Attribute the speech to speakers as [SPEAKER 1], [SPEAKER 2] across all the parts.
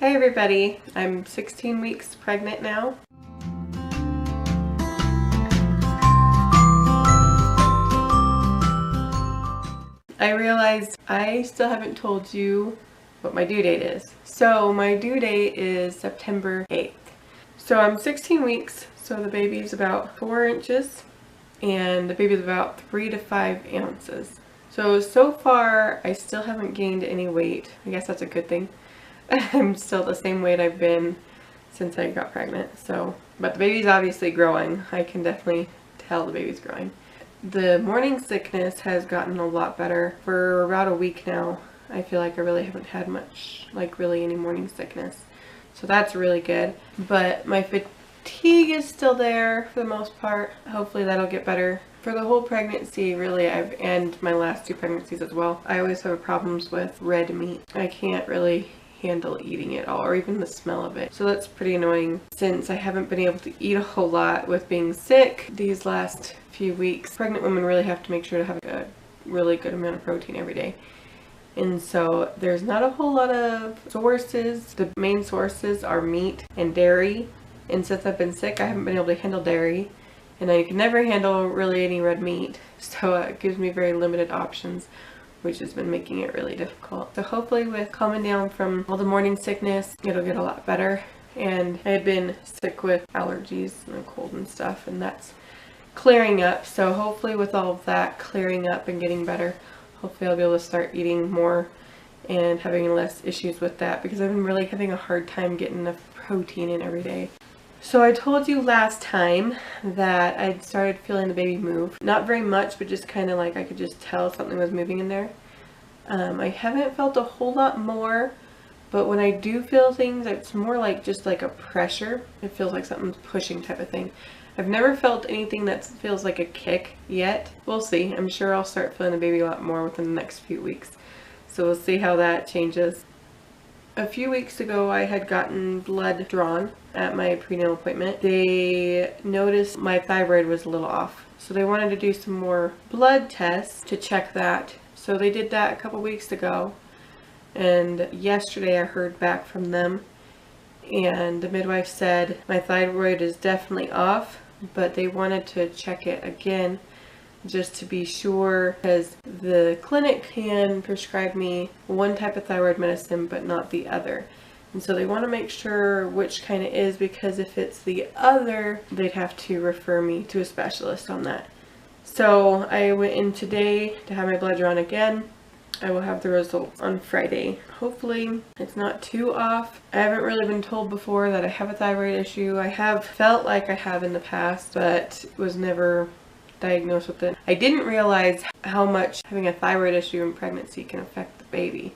[SPEAKER 1] Hi everybody, I'm 16 weeks pregnant now. I realized I still haven't told you what my due date is. So my due date is September 8th. So I'm 16 weeks, so the baby's about 4 inches and the baby's about 3 to 5 ounces. So far I still haven't gained any weight. I guess that's a good thing. I'm still the same weight I've been since I got pregnant. But the baby's obviously growing. I can definitely tell the baby's growing. The morning sickness has gotten a lot better. For about a week now, I feel like I really haven't had much, really any morning sickness. So that's really good. But my fatigue is still there for the most part. Hopefully that'll get better. For the whole pregnancy, really, and my last 2 pregnancies as well, I always have problems with red meat. I can't really handle eating it all, or even the smell of it. So that's pretty annoying since I haven't been able to eat a whole lot with being sick these last few weeks. Pregnant women really have to make sure to have a really good amount of protein every day. And so there's not a whole lot of sources. The main sources are meat and dairy. And since I've been sick, I haven't been able to handle dairy. And I can never handle really any red meat. So it gives me very limited options, which has been making it really difficult. So hopefully with calming down from all the morning sickness, it'll get a lot better. And I had been sick with allergies and a cold and stuff, and that's clearing up. So hopefully with all of that clearing up and getting better, hopefully I'll be able to start eating more and having less issues with that, because I've been really having a hard time getting enough protein in every day. So I told you last time that I'd started feeling the baby move. Not very much, but just kind of like I could just tell something was moving in there. I haven't felt a whole lot more, but when I do feel things, it's more like just like a pressure. It feels like something's pushing type of thing. I've never felt anything that feels like a kick yet. We'll see. I'm sure I'll start feeling the baby a lot more within the next few weeks. So we'll see how that changes. A few weeks ago, I had gotten blood drawn at my prenatal appointment. They noticed my thyroid was a little off. So they wanted to do some more blood tests to check that. So they did that a couple weeks ago. And yesterday I heard back from them. And the midwife said my thyroid is definitely off, but they wanted to check it again just to be sure, because the clinic can prescribe me one type of thyroid medicine but not the other, and so they want to make sure which kind it is, because if it's the other, they'd have to refer me to a specialist on that. So I went in today to have my blood drawn again. I will have the results on Friday. Hopefully it's not too off. I haven't really been told before that I have a thyroid issue. I have felt like I have in the past, but was never diagnosed with it. I didn't realize how much having a thyroid issue in pregnancy can affect the baby.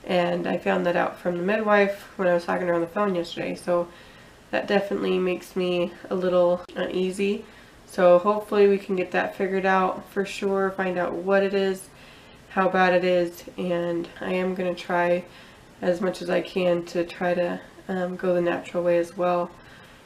[SPEAKER 1] And I found that out from the midwife when I was talking to her on the phone yesterday. So that definitely makes me a little uneasy. So hopefully we can get that figured out for sure, find out what it is, how bad it is, and I am going to try as much as I can to try to go the natural way as well,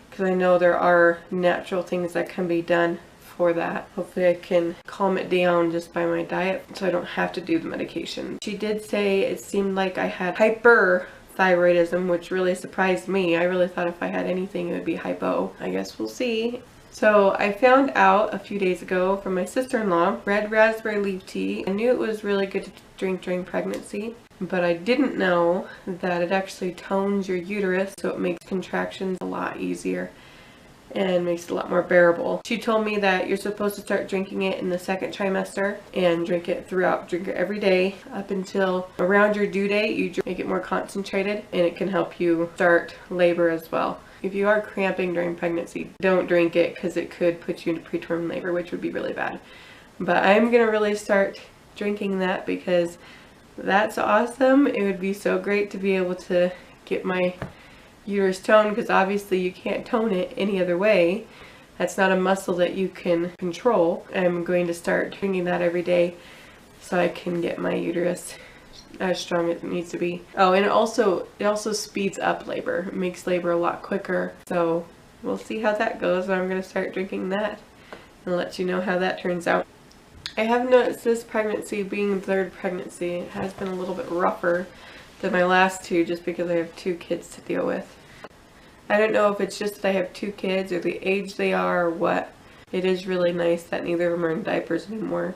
[SPEAKER 1] because I know there are natural things that can be done for that. Hopefully I can calm it down just by my diet so I don't have to do the medication. She did say it seemed like I had hyperthyroidism, which really surprised me. I really thought if I had anything it would be hypo. I guess we'll see. So I found out a few days ago from my sister-in-law, red raspberry leaf tea. I knew it was really good to drink during pregnancy, but I didn't know that it actually tones your uterus, so it makes contractions a lot easier and makes it a lot more bearable. She told me that you're supposed to start drinking it in the 2nd trimester and drink it throughout. Drink it every day up until around your due date. You make it more concentrated, and it can help you start labor as well. If you are cramping during pregnancy, don't drink it, because it could put you into preterm labor, which would be really bad. But I'm gonna really start drinking that because that's awesome. It would be so great to be able to get my uterus toned, because obviously you can't tone it any other way. That's not a muscle that you can control. I'm going to start drinking that every day so I can get my uterus as strong as it needs to be. Oh, and it also speeds up labor. It makes labor a lot quicker. So we'll see how that goes. I'm going to start drinking that and let you know how that turns out. I have noticed this pregnancy, being the 3rd pregnancy, it has been a little bit rougher than my last two just because I have 2 kids to deal with. I don't know if it's just that I have 2 kids or the age they are or what. It is really nice that neither of them are in diapers anymore.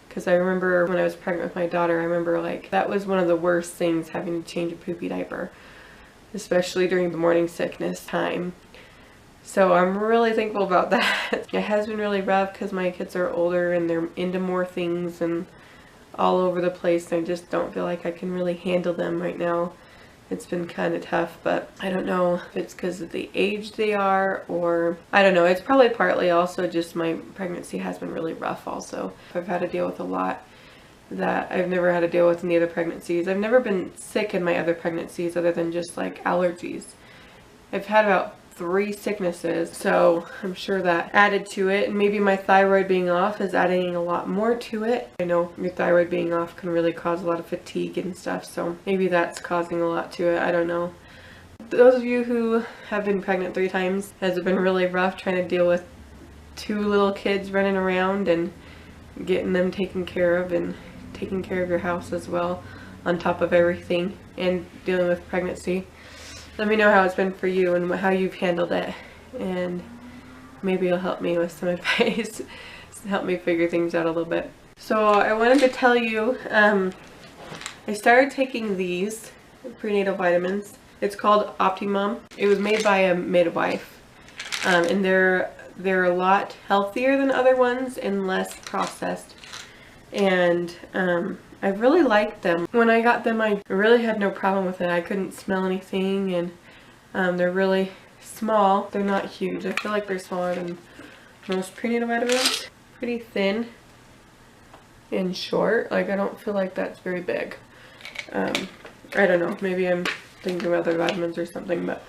[SPEAKER 1] Because I remember when I was pregnant with my daughter, I remember like that was one of the worst things, having to change a poopy diaper. Especially during the morning sickness time. So I'm really thankful about that. It has been really rough because my kids are older and they're into more things and all over the place. I just don't feel like I can really handle them right now. It's been kind of tough, but I don't know if it's because of the age they are or I don't know. It's probably partly also just my pregnancy has been really rough also. I've had to deal with a lot that I've never had to deal with in the other pregnancies. I've never been sick in my other pregnancies other than just like allergies. I've had about 3 sicknesses, so I'm sure that added to it, and maybe my thyroid being off is adding a lot more to it. I know your thyroid being off can really cause a lot of fatigue and stuff, so maybe that's causing a lot to it. I don't know. Those of you who have been pregnant 3 times, has it been really rough trying to deal with 2 little kids running around and getting them taken care of and taking care of your house as well on top of everything and dealing with pregnancy? Let me know how it's been for you and how you've handled it, and maybe you'll help me with some advice, help me figure things out a little bit. So I wanted to tell you, I started taking these prenatal vitamins. It's called Optimum. It was made by a midwife, and they're a lot healthier than other ones and less processed, and I really liked them. When I got them, I really had no problem with it. I couldn't smell anything, and they're really small. They're not huge. I feel like they're smaller than most prenatal vitamins. Pretty thin and short. Like, I don't feel like that's very big. I don't know. Maybe I'm thinking of other vitamins or something, but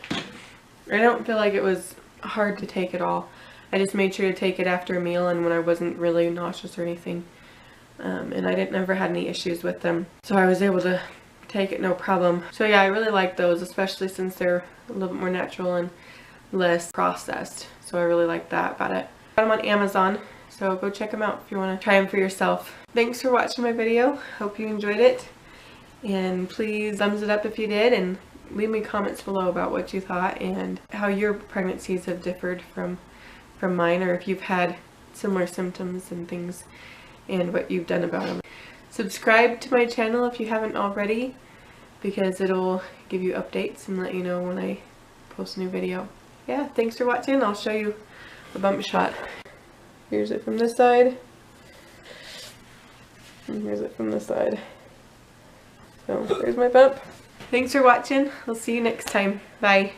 [SPEAKER 1] I don't feel like it was hard to take at all. I just made sure to take it after a meal and when I wasn't really nauseous or anything. And I never had any issues with them, so I was able to take it no problem. So yeah, I really like those, especially since they're a little bit more natural and less processed. So I really like that about it. Got them on Amazon, so go check them out if you want to try them for yourself. Thanks for watching my video. Hope you enjoyed it, and please thumbs it up if you did, and leave me comments below about what you thought and how your pregnancies have differed from mine, or if you've had similar symptoms and things and what you've done about them. Subscribe to my channel if you haven't already, because it'll give you updates and let you know when I post a new video. Yeah, thanks for watching. I'll show you a bump shot. Here's it from this side, and here's it from this side. So there's my bump. Thanks for watching. I'll see you next time. Bye.